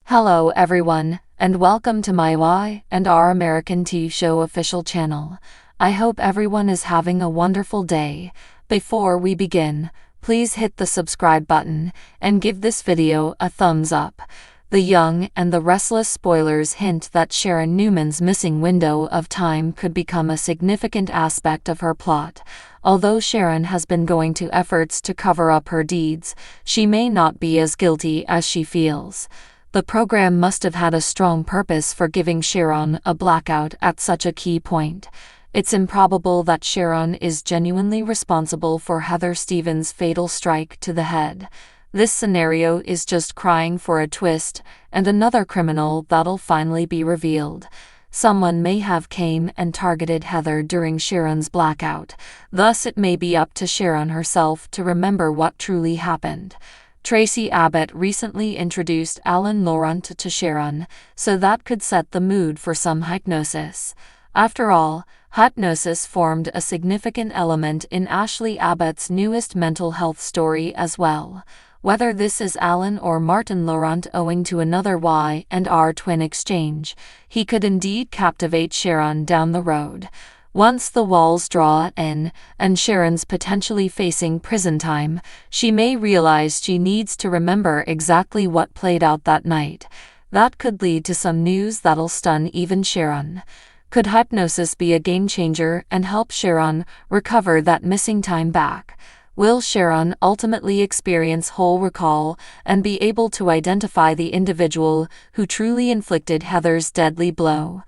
Hello everyone, and welcome to my Y and R American TV show official channel. I hope everyone is having a wonderful day. Before we begin, please hit the subscribe button and give this video a thumbs up. The Young and the Restless spoilers hint that Sharon Newman's missing window of time could become a significant aspect of her plot. Although Sharon has been going to efforts to cover up her deeds, she may not be as guilty as she feels. The program must have had a strong purpose for giving Sharon a blackout at such a key point. It's improbable that Sharon is genuinely responsible for Heather Stevens' fatal strike to the head. This scenario is just crying for a twist and another criminal that'll finally be revealed. Someone may have came and targeted Heather during Sharon's blackout, thus it may be up to Sharon herself to remember what truly happened. Tracy Abbott recently introduced Alan Laurent to Sharon, so that could set the mood for some hypnosis. After all, hypnosis formed a significant element in Ashley Abbott's newest mental health story as well. Whether this is Alan or Martin Laurent owing to another Y and R twin exchange, he could indeed captivate Sharon down the road. Once the walls draw in, and Sharon's potentially facing prison time, she may realize she needs to remember exactly what played out that night. That could lead to some news that'll stun even Sharon. Could hypnosis be a game changer and help Sharon recover that missing time back? Will Sharon ultimately experience whole recall and be able to identify the individual who truly inflicted Heather's deadly blow?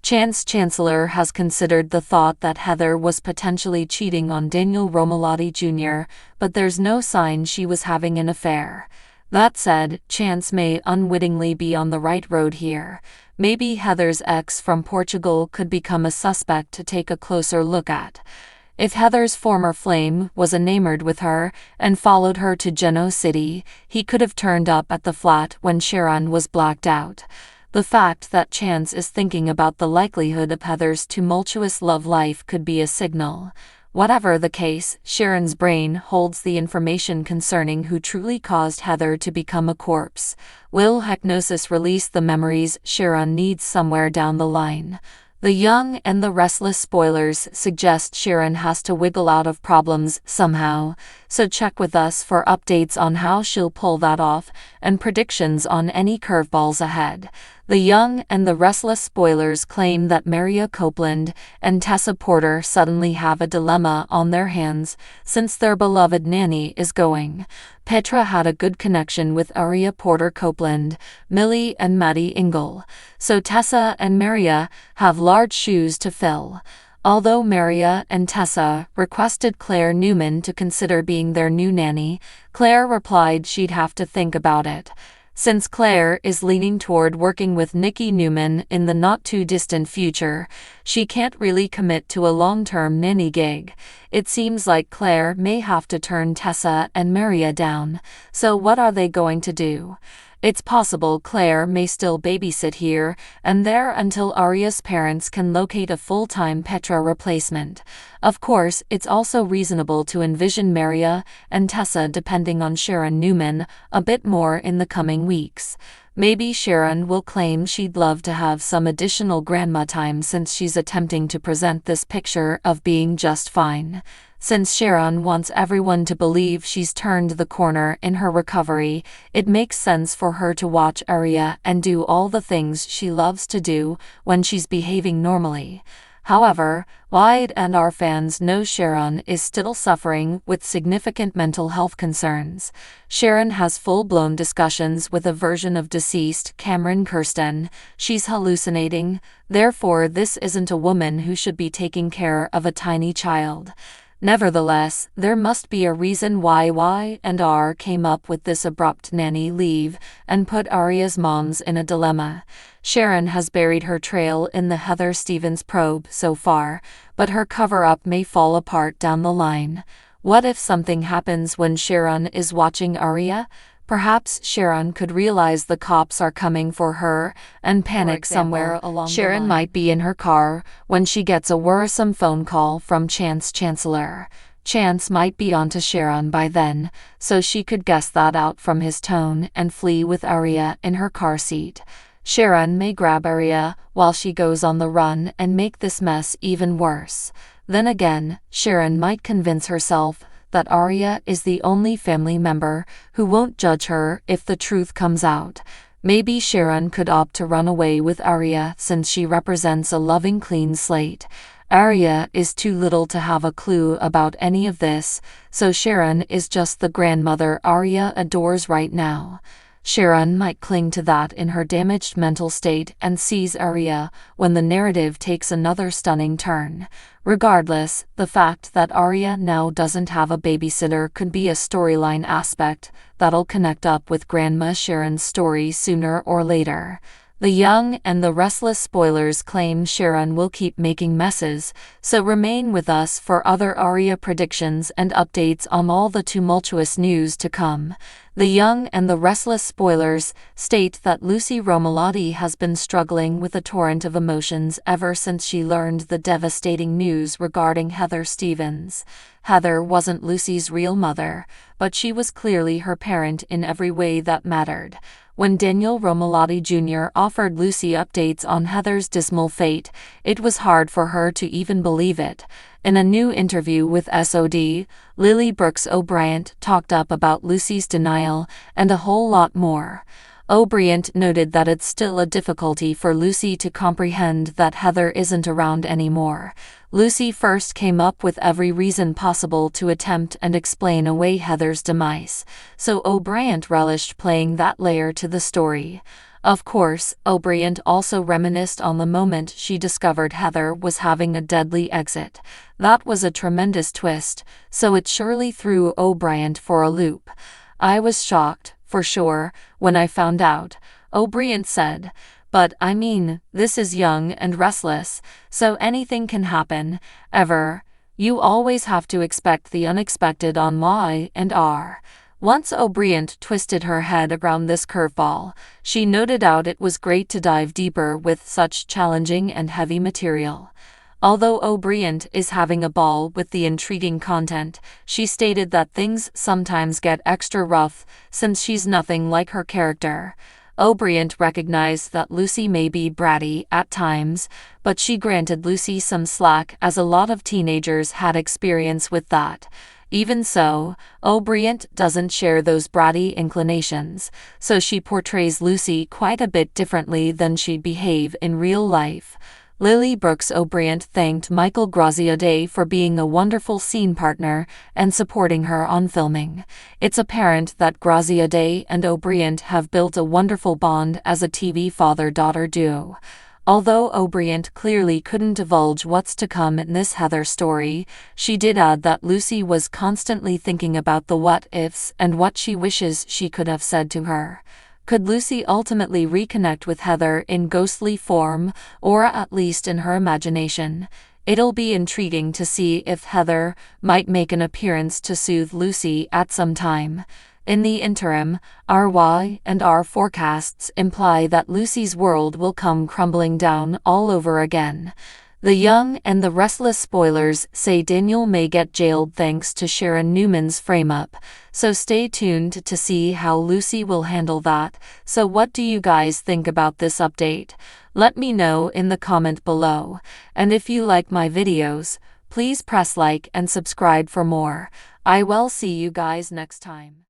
Chance Chancellor has considered the thought that Heather was potentially cheating on Daniel Romalotti Jr., but there's no sign she was having an affair. That said, Chance may unwittingly be on the right road here. Maybe Heather's ex from Portugal could become a suspect to take a closer look at. If Heather's former flame was enamored with her and followed her to Genoa City, he could have turned up at the flat when Sharon was blacked out. The fact that Chance is thinking about the likelihood of Heather's tumultuous love life could be a signal. Whatever the case, Sharon's brain holds the information concerning who truly caused Heather to become a corpse. Will hypnosis release the memories Sharon needs somewhere down the line? The Young and the Restless spoilers suggest Sharon has to wiggle out of problems somehow, so check with us for updates on how she'll pull that off and predictions on any curveballs ahead. The Young and the Restless spoilers claim that Maria Copeland and Tessa Porter suddenly have a dilemma on their hands since their beloved nanny is going. Petra had a good connection with Arya Porter Copeland, Millie and Maddie Ingle, so Tessa and Maria have large shoes to fill. Although Maria and Tessa requested Claire Newman to consider being their new nanny, Claire replied she'd have to think about it. Since Claire is leaning toward working with Nikki Newman in the not-too-distant future, she can't really commit to a long-term nanny gig. It seems like Claire may have to turn Tessa and Maria down, so what are they going to do? It's possible Claire may still babysit here and there until Arya's parents can locate a full-time Petra replacement. Of course, it's also reasonable to envision Maria and Tessa depending on Sharon Newman a bit more in the coming weeks. Maybe Sharon will claim she'd love to have some additional grandma time since she's attempting to present this picture of being just fine. Since Sharon wants everyone to believe she's turned the corner in her recovery, it makes sense for her to watch Arya and do all the things she loves to do when she's behaving normally. However, Y and R fans know Sharon is still suffering with significant mental health concerns. Sharon has full-blown discussions with a version of deceased Cameron Kirsten. She's hallucinating, therefore this isn't a woman who should be taking care of a tiny child. Nevertheless, there must be a reason why Y and R came up with this abrupt nanny leave and put Arya's moms in a dilemma. Sharon has buried her trail in the Heather Stevens probe so far, but her cover-up may fall apart down the line. What if something happens when Sharon is watching Arya? Perhaps Sharon could realize the cops are coming for her and panic somewhere along the line. Sharon might be in her car when she gets a worrisome phone call from Chance Chancellor. Chance might be onto Sharon by then, so she could guess that out from his tone and flee with Arya in her car seat. Sharon may grab Arya while she goes on the run and make this mess even worse. Then again, Sharon might convince herself that Arya is the only family member who won't judge her if the truth comes out. Maybe Sharon could opt to run away with Arya since she represents a loving clean slate. Arya is too little to have a clue about any of this, so Sharon is just the grandmother Arya adores right now. Sharon might cling to that in her damaged mental state and seize Arya when the narrative takes another stunning turn. Regardless, the fact that Arya now doesn't have a babysitter could be a storyline aspect that'll connect up with Grandma Sharon's story sooner or later. The Young and the Restless spoilers claim Sharon will keep making messes, so remain with us for other Arya predictions and updates on all the tumultuous news to come. The Young and the Restless spoilers state that Lucy Romalotti has been struggling with a torrent of emotions ever since she learned the devastating news regarding Heather Stevens. Heather wasn't Lucy's real mother, but she was clearly her parent in every way that mattered. When Daniel Romalotti Jr. offered Lucy updates on Heather's dismal fate, it was hard for her to even believe it. In a new interview with SOD, Lily Brooks O'Briant talked up about Lucy's denial and a whole lot more. O'Briant noted that it's still a difficulty for Lucy to comprehend that Heather isn't around anymore. Lucy first came up with every reason possible to attempt and explain away Heather's demise, so O'Briant relished playing that layer to the story. Of course, O'Briant also reminisced on the moment she discovered Heather was having a deadly exit. That was a tremendous twist, so it surely threw O'Briant for a loop. "I was shocked, for sure, when I found out," O'Briant said. "But I mean, this is Young and Restless, so anything can happen, ever. You always have to expect the unexpected on Y&R. Once O'Briant twisted her head around this curveball, she noted out it was great to dive deeper with such challenging and heavy material. Although O'Briant is having a ball with the intriguing content, she stated that things sometimes get extra rough since she's nothing like her character. O'Briant recognized that Lucy may be bratty at times, but she granted Lucy some slack as a lot of teenagers had experience with that. Even so, O'Briant doesn't share those bratty inclinations, so she portrays Lucy quite a bit differently than she'd behave in real life. Lily Brooks O'Briant thanked Michael Graziadei for being a wonderful scene partner and supporting her on filming. It's apparent that Graziadei and O'Briant have built a wonderful bond as a TV father-daughter duo. Although O'Briant clearly couldn't divulge what's to come in this Heather story, she did add that Lucy was constantly thinking about the what-ifs and what she wishes she could have said to her. Could Lucy ultimately reconnect with Heather in ghostly form, or at least in her imagination? It'll be intriguing to see if Heather might make an appearance to soothe Lucy at some time. In the interim, our Y&R forecasts imply that Lucy's world will come crumbling down all over again. The Young and the Restless spoilers say Daniel may get jailed thanks to Sharon Newman's frame-up, so stay tuned to see how Lucy will handle that. So what do you guys think about this update? Let me know in the comment below, and if you like my videos, please press like and subscribe for more. I will see you guys next time.